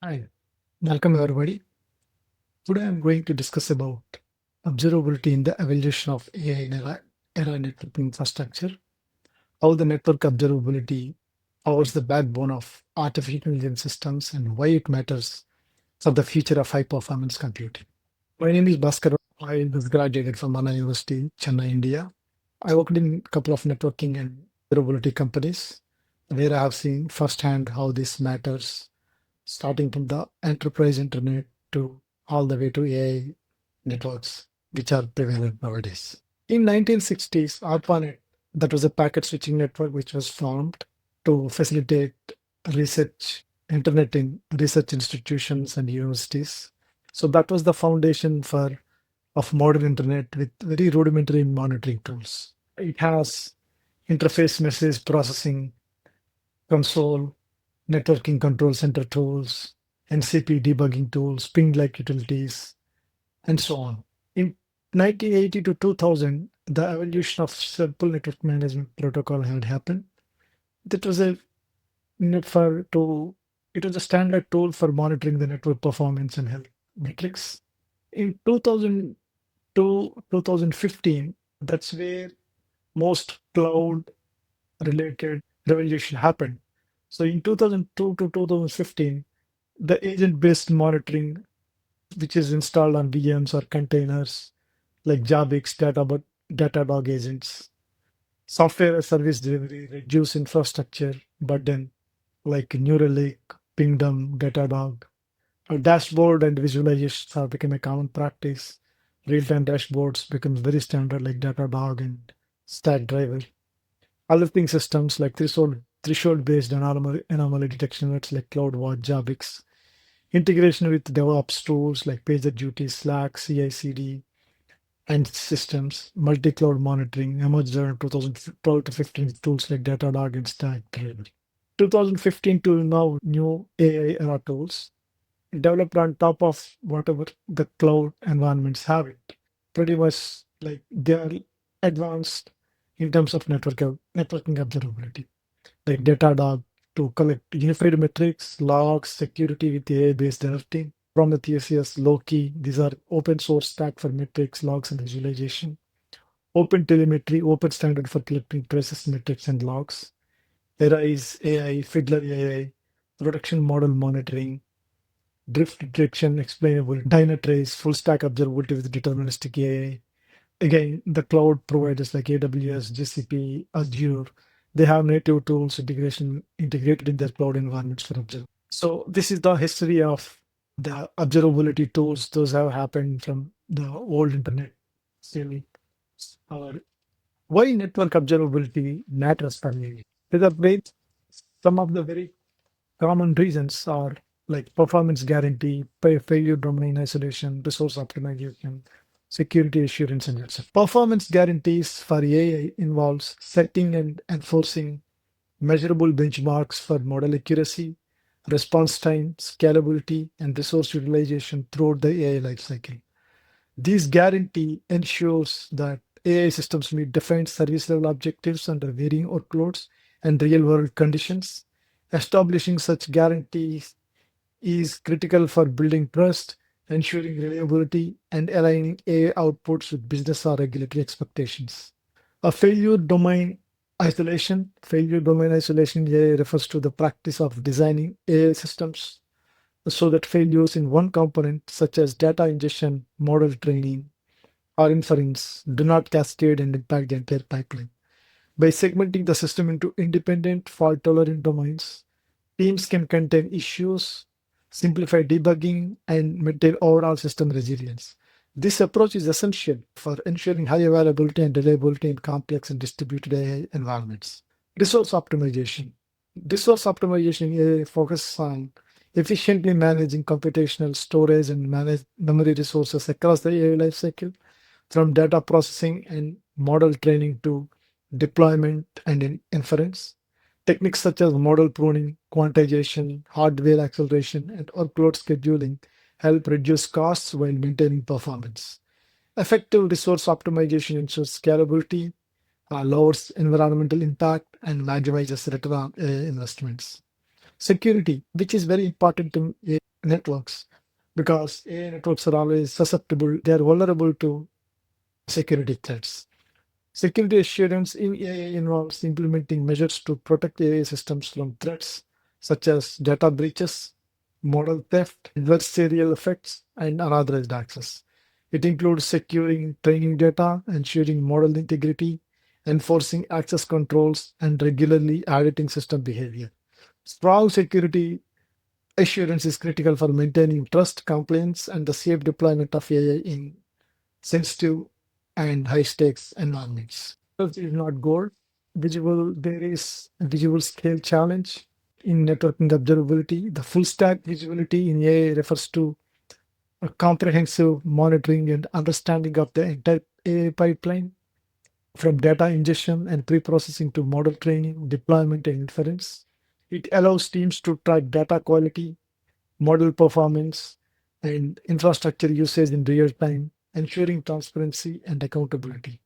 Hi, welcome everybody. Today I'm going to discuss about observability in the evolution of AI in era network infrastructure, how the network observability powers the backbone of artificial intelligence systems, and why it matters for the future of high performance computing. My name is Bhaskararao. I was graduated from Anna University, Chennai, India. I worked in a couple of networking and observability companies where I have seen firsthand how this matters starting from the enterprise internet to all the way to AI networks, which are prevalent nowadays. In 1960s, ARPANET, that was a packet switching network which was formed to facilitate research, internet in research institutions and universities. So that was the foundation for of modern internet with very rudimentary monitoring tools. It has interface message processing, console, networking control center tools, NCP debugging tools, ping-like utilities, and so on. In 1980 to 2000, the evolution of simple network management protocol had happened. That was a net for to it was a standard tool for monitoring the network performance and health metrics. In 2000 to 2015, that's where most cloud related revolution happened. So in 2002 to 2015, the agent-based monitoring, which is installed on VMs or containers like Jabix, Datadog agents, software as service delivery, reduce infrastructure burden like Neuralink, Pingdom, Datadog. A dashboard and visualizations have become a common practice. Real-time dashboards become very standard like Datadog and Stackdriver. Alerting systems like threshold-based anomaly detection nets like CloudWatch, Jabix, integration with DevOps tools like PagerDuty, Slack, CI/CD, and systems, multi-cloud monitoring, emerged around 2012 to 15 with tools like Datadog and Stackdriver. 2015 to now, new AI era tools developed on top of whatever the cloud environments have it. Pretty much like they are advanced in terms of networking observability, like Datadog to collect unified metrics, logs, security with AI-based alerting. Prometheus, Loki, these are open source stack for metrics, logs, and visualization. Open telemetry, open standard for collecting traces, metrics, and logs. Arise AI, Fiddler AI, production model monitoring, drift detection, explainable, Dynatrace, full stack observability with deterministic AI. Again, the cloud providers like AWS, GCP, Azure, they have native tools integration integrated in their cloud environments for observability. So this is the history of the observability tools. Those have happened from the old internet. Really, our why network observability matters for me. With a great, some of the very common reasons are like performance guarantee, failure domain isolation, resource optimization, security assurance, and etc. Performance guarantees for AI involves setting and enforcing measurable benchmarks for model accuracy, response time, scalability, and resource utilization throughout the AI lifecycle. This guarantee ensures that AI systems meet defined service level objectives under varying workloads and real world conditions. Establishing such guarantees is critical for building trust, ensuring reliability, and aligning AI outputs with business or regulatory expectations. A failure domain isolation AI refers to the practice of designing AI systems so that failures in one component, such as data ingestion, model training, or inference, do not cascade and impact the entire pipeline. By segmenting the system into independent, fault tolerant domains, teams can contain issues, simplify debugging, and maintain overall system resilience. This approach is essential for ensuring high availability and reliability in complex and distributed AI environments. Resource optimization. Resource optimization focuses on efficiently managing computational storage and manage memory resources across the AI lifecycle, from data processing and model training to deployment and inference. Techniques such as model pruning, quantization, hardware acceleration, and workload scheduling help reduce costs while maintaining performance. Effective resource optimization ensures scalability, lowers environmental impact, and maximizes return on investments. Security, which is very important in AI networks, because AI networks are always susceptible, they are vulnerable to security threats. Security assurance in AI involves implementing measures to protect AI systems from threats such as data breaches, model theft, adversarial effects, and unauthorized access. It includes securing training data, ensuring model integrity, enforcing access controls, and regularly auditing system behavior. Strong security assurance is critical for maintaining trust, compliance, and the safe deployment of AI in sensitive and high stakes environments. Trust is not gold. There is a visual scale challenge in networking observability. The full stack visibility in AI refers to a comprehensive monitoring and understanding of the entire AI pipeline, from data ingestion and pre-processing to model training, deployment, and inference. It allows teams to track data quality, model performance, and infrastructure usage in real time, ensuring transparency and accountability.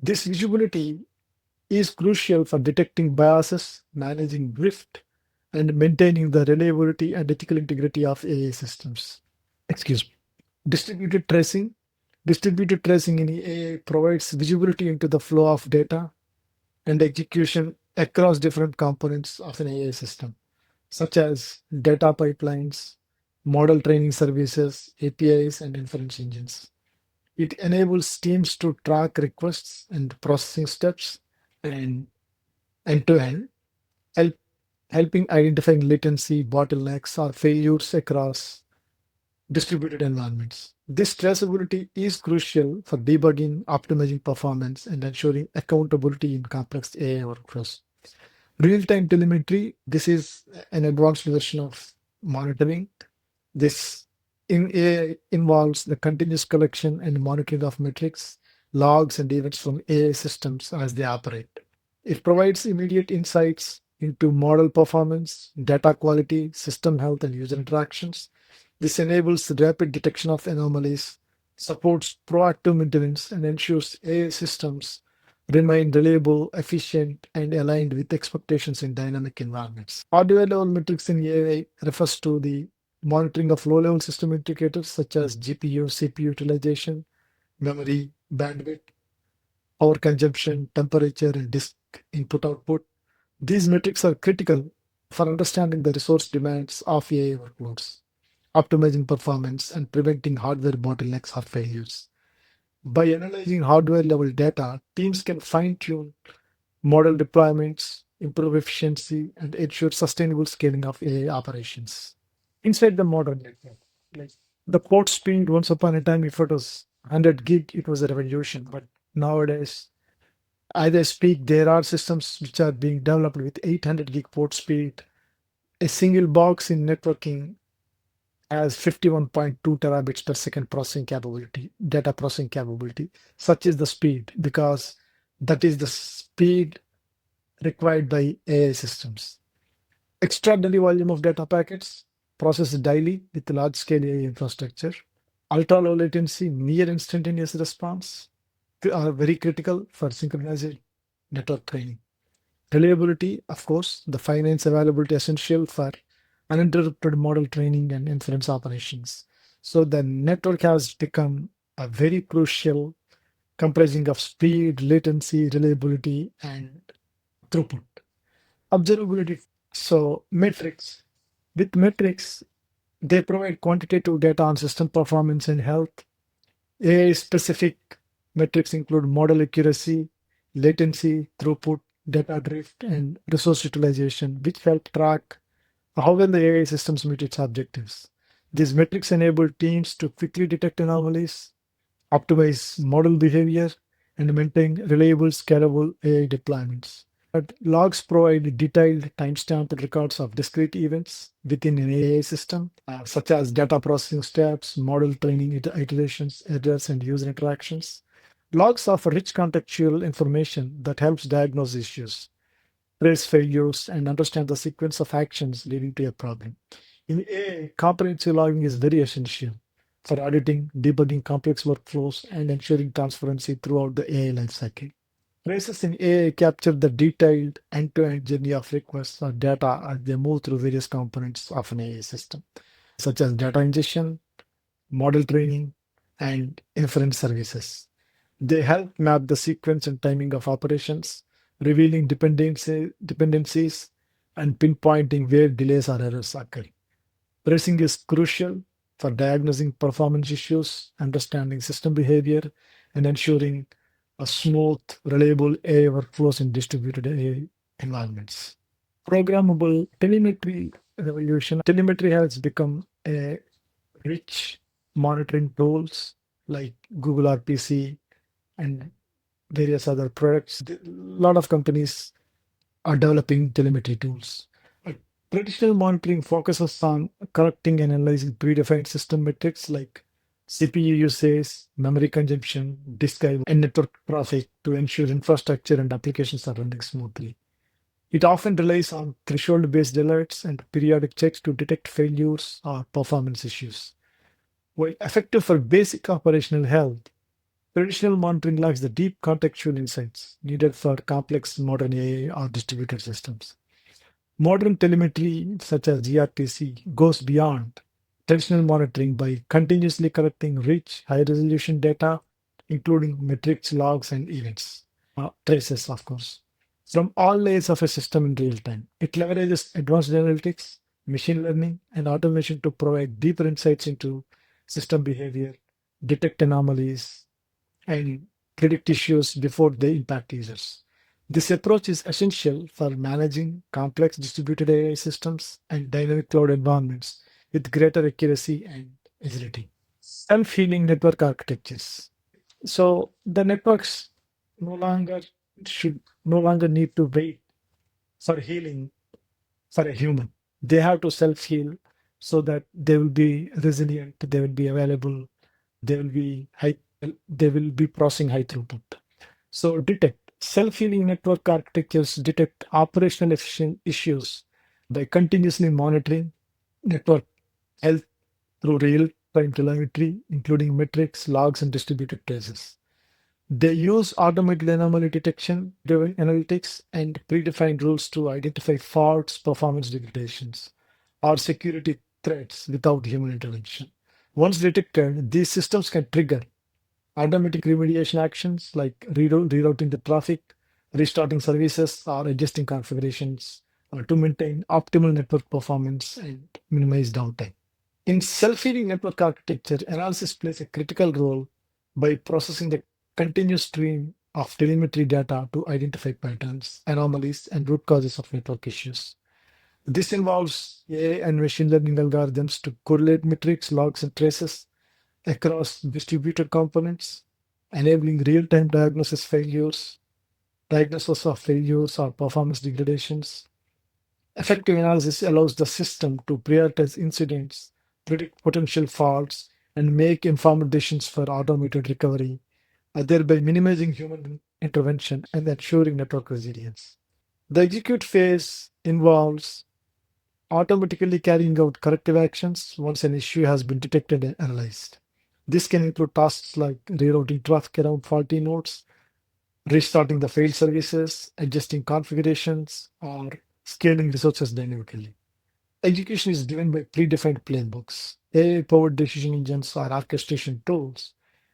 This visibility is crucial for detecting biases, managing drift, and maintaining the reliability and ethical integrity of AI systems. Excuse me. Distributed tracing. Distributed tracing in AI provides visibility into the flow of data and execution across different components of an AI system, such as data pipelines, model training services, APIs, and inference engines. It enables teams to track requests and processing steps and end to end, help, helping identifying latency, bottlenecks, or failures across distributed environments. This traceability is crucial for debugging, optimizing performance, and ensuring accountability in complex AI workflows. Real-time telemetry, this is an advanced version of monitoring. This in AI involves the continuous collection and monitoring of metrics, logs, and events from AI systems as they operate. It provides immediate insights into model performance, data quality, system health, and user interactions. This enables the rapid detection of anomalies, supports proactive maintenance, and ensures AI systems remain reliable, efficient, and aligned with expectations in dynamic environments. Hardware level metrics in AI refers to the monitoring of low level system indicators such as GPU, CPU utilization, memory, bandwidth, power consumption, temperature, and disk input output. These metrics are critical for understanding the resource demands of AI workloads, optimizing performance, and preventing hardware bottlenecks or failures. By analyzing hardware level data, teams can fine tune model deployments, improve efficiency, and ensure sustainable scaling of AI operations. Inside the modern network, like the port speed, once upon a time, if it was 100 gig, it was a revolution. But nowadays, as I speak, there are systems which are being developed with 800 gig port speed. A single box in networking has 51.2 terabits per second processing capability, data processing capability. Such is the speed because that is the speed required by AI systems. Extraordinary volume of data packets processed daily with large scale AI infrastructure. Ultra low latency, near instantaneous response are very critical for synchronized network training. Reliability, of course, the finance availability essential for uninterrupted model training and inference operations. So the network has become a very crucial comprising of speed, latency, reliability, and throughput. Observability. So metrics. With metrics, they provide quantitative data on system performance and health. AI specific metrics include model accuracy, latency, throughput, data drift, and resource utilization, which help track how well the AI systems meet its objectives. These metrics enable teams to quickly detect anomalies, optimize model behavior, and maintain reliable, scalable AI deployments. But logs provide detailed timestamped records of discrete events within an AI system, such as data processing steps, model training iterations, errors, and user interactions. Logs offer rich contextual information that helps diagnose issues, trace failures, and understand the sequence of actions leading to a problem. In AI, comprehensive logging is very essential for auditing, debugging complex workflows, and ensuring transparency throughout the AI lifecycle. Traces in AI capture the detailed end-to-end journey of requests or data as they move through various components of an AI system, such as data ingestion, model training, and inference services. They help map the sequence and timing of operations, revealing dependencies and pinpointing where delays or errors occur. Tracing is crucial for diagnosing performance issues, understanding system behavior, and ensuring a smooth, reliable AI workflows in distributed AI environments. Programmable telemetry revolution. Telemetry has become a rich monitoring tools like Google RPC and various other products. A lot of companies are developing telemetry tools. Uh, Traditional monitoring focuses on correcting and analyzing predefined system metrics like CPU usage, memory consumption, disk size, and network traffic to ensure infrastructure and applications are running smoothly. It often relies on threshold based alerts and periodic checks to detect failures or performance issues. While effective for basic operational health, traditional monitoring lacks the deep contextual insights needed for complex modern AI or distributed systems. Modern telemetry, such as GRTC, goes beyond traditional monitoring by continuously collecting rich, high resolution data, including metrics, logs, and events. Traces, of course, from all layers of a system in real time. It leverages advanced analytics, machine learning, and automation to provide deeper insights into system behavior, detect anomalies, and predict issues before they impact users. This approach is essential for managing complex distributed AI systems and dynamic cloud environments with greater accuracy and agility. Self-healing network architectures. So the networks no longer should no longer need to wait for healing for a human. They have to self-heal so that they will be resilient, they will be available, they will be high, they will be processing high throughput. So detect self-healing network architectures detect operational efficient issues by continuously monitoring network health through real-time telemetry, including metrics, logs, and distributed traces. They use automated anomaly detection, driven analytics, and predefined rules to identify faults, performance degradations, or security threats without human intervention. Once detected, these systems can trigger automatic remediation actions like rerouting the traffic, restarting services, or adjusting configurations to maintain optimal network performance and minimize downtime. In self-healing network architecture, analysis plays a critical role by processing the continuous stream of telemetry data to identify patterns, anomalies, and root causes of network issues. This involves AI and machine learning algorithms to correlate metrics, logs, and traces across distributed components, enabling real-time diagnosis of failures or performance degradations. Effective analysis allows the system to prioritize incidents, predict potential faults, and make informed decisions for automated recovery, thereby minimizing human intervention and ensuring network resilience. The execute phase involves automatically carrying out corrective actions once an issue has been detected and analyzed. This can include tasks like rerouting traffic around faulty nodes, restarting the failed services, adjusting configurations, or scaling resources dynamically. Execution is driven by predefined playbooks, AI-powered decision engines, or orchestration tools,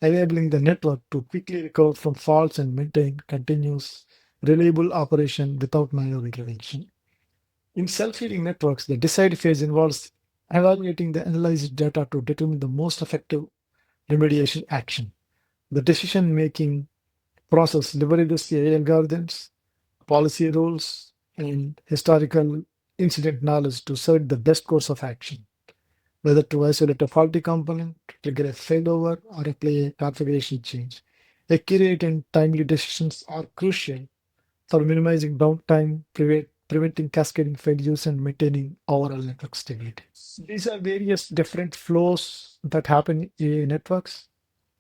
enabling the network to quickly recover from faults and maintain continuous, reliable operation without manual intervention. In self-healing networks, the decide phase involves evaluating the analyzed data to determine the most effective remediation action. The decision-making process leverages the AI algorithms, policy rules, and historical incident knowledge to select the best course of action, whether to isolate a faulty component, trigger a failover, or apply a configuration change. Accurate and timely decisions are crucial for minimizing downtime, preventing cascading failures, and maintaining overall network stability. These are various different flows that happen in AI networks.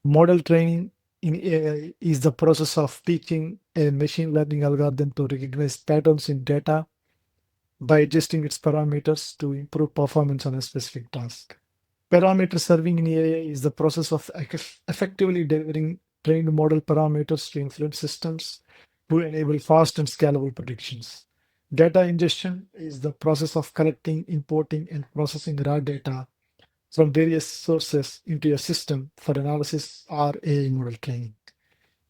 Model training in AI is the process of teaching a machine learning algorithm to recognize patterns in data by adjusting its parameters to improve performance on a specific task. Parameter serving in AI is the process of effectively delivering trained model parameters to influence systems, to enable fast and scalable predictions. Data ingestion is the process of collecting, importing, and processing raw data from various sources into a system for analysis or AI model training.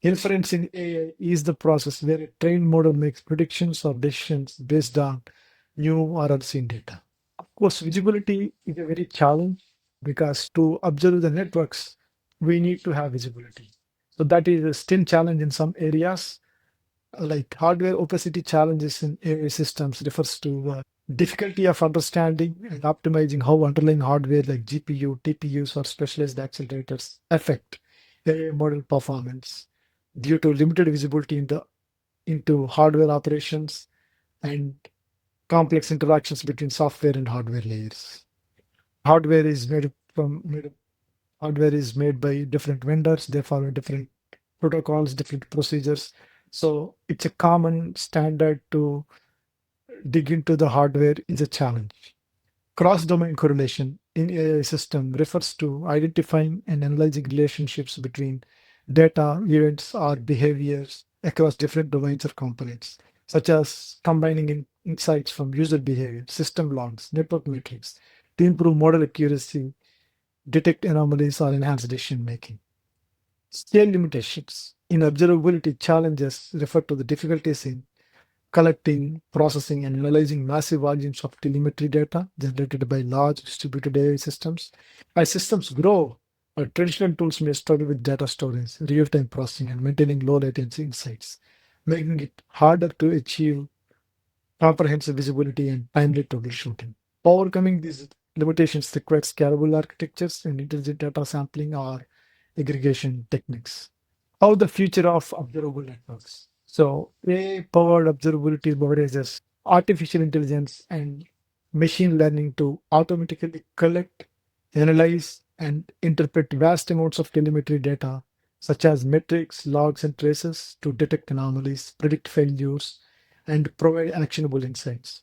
Inference in AI is the process where a trained model makes predictions or decisions based on new or unseen data. Of course, visibility is a very challenge because to observe the networks, we need to have visibility. So that is still challenge in some areas, like hardware opacity challenges in AI systems refers to difficulty of understanding and optimizing how underlying hardware like GPU, TPUs, or specialized accelerators affect AI model performance due to limited visibility into hardware operations and complex interactions between software and hardware layers. Hardware is hardware is made by different vendors. They follow different protocols, different procedures. So it's a common standard to dig into the hardware is a challenge. Cross-domain correlation in AI system refers to identifying and analyzing relationships between data, events, or behaviors across different domains or components, such as combining insights from user behavior, system logs, network metrics to improve model accuracy, detect anomalies, or enhance decision making. Scale limitations in observability challenges refer to the difficulties in collecting, processing, and analyzing massive volumes of telemetry data generated by large distributed AI systems. As systems grow, traditional tools may struggle with data storage, real-time processing, and maintaining low latency insights, making it harder to achieve comprehensive visibility and timely troubleshooting. Overcoming these limitations requires scalable architectures and intelligent data sampling or aggregation techniques. How the future of observable networks. So AI-powered observability leverages artificial intelligence and machine learning to automatically collect, analyze, and interpret vast amounts of telemetry data, such as metrics, logs, and traces, to detect anomalies, predict failures, and provide actionable insights.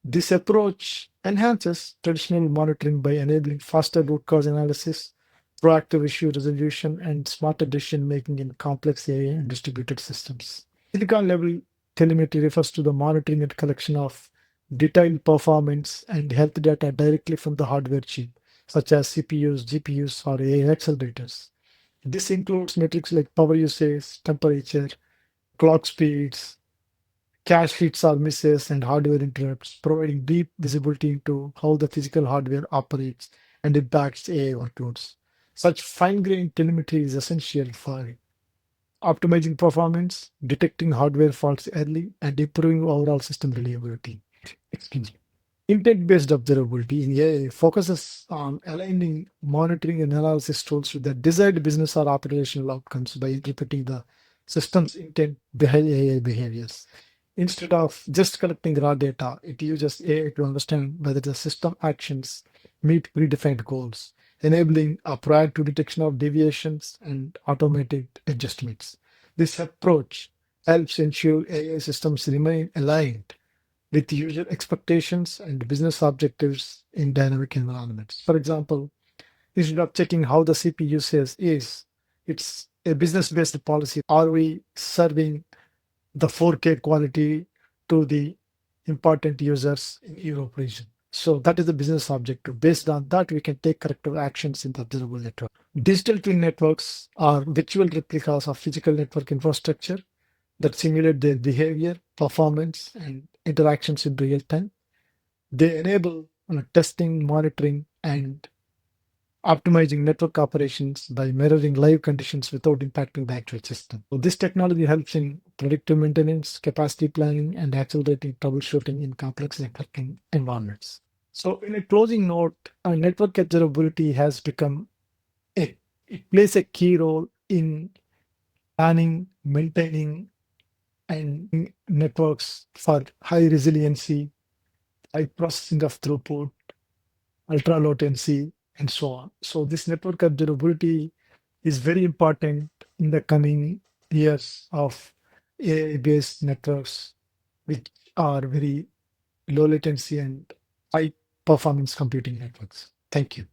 This approach enhances traditional monitoring by enabling faster root cause analysis, proactive issue resolution, and smarter decision making in complex AI and distributed systems. Silicon level telemetry refers to the monitoring and collection of detailed performance and health data directly from the hardware chip, such as CPUs, GPUs, or AI accelerators. This includes metrics like power usage, temperature, clock speeds, cache hits or misses, and hardware interrupts, providing deep visibility into how the physical hardware operates and impacts AI workloads. Such fine grained telemetry is essential for optimizing performance, detecting hardware faults early, and improving overall system reliability. Excuse me. Intent-based observability in AI focuses on aligning monitoring and analysis tools with the desired business or operational outcomes by interpreting the system's intent behind AI behaviors. Instead of just collecting raw data, it uses AI to understand whether the system actions meet predefined goals, enabling a proactive detection of deviations and automated adjustments. This approach helps ensure AI systems remain aligned with user expectations and business objectives in dynamic environments. For example, instead of checking how the CPU says is, it's a business-based policy. Are we serving the 4K quality to the important users in Europe region? So that is the business objective. Based on that, we can take corrective actions in the observable network. Digital twin networks are virtual replicas of physical network infrastructure that simulate their behavior, performance, and interactions in real time. They enable testing, monitoring, and optimizing network operations by mirroring live conditions without impacting the actual system. So this technology helps in predictive maintenance, capacity planning, and accelerating troubleshooting in complex networking environments. So in a closing note, network observability has become it plays a key role in planning, maintaining, and networks for high resiliency, high processing of throughput, ultra latency, and so on. So this network observability is very important in the coming years of AI-based networks, which are very low latency and high performance computing networks. Thank you.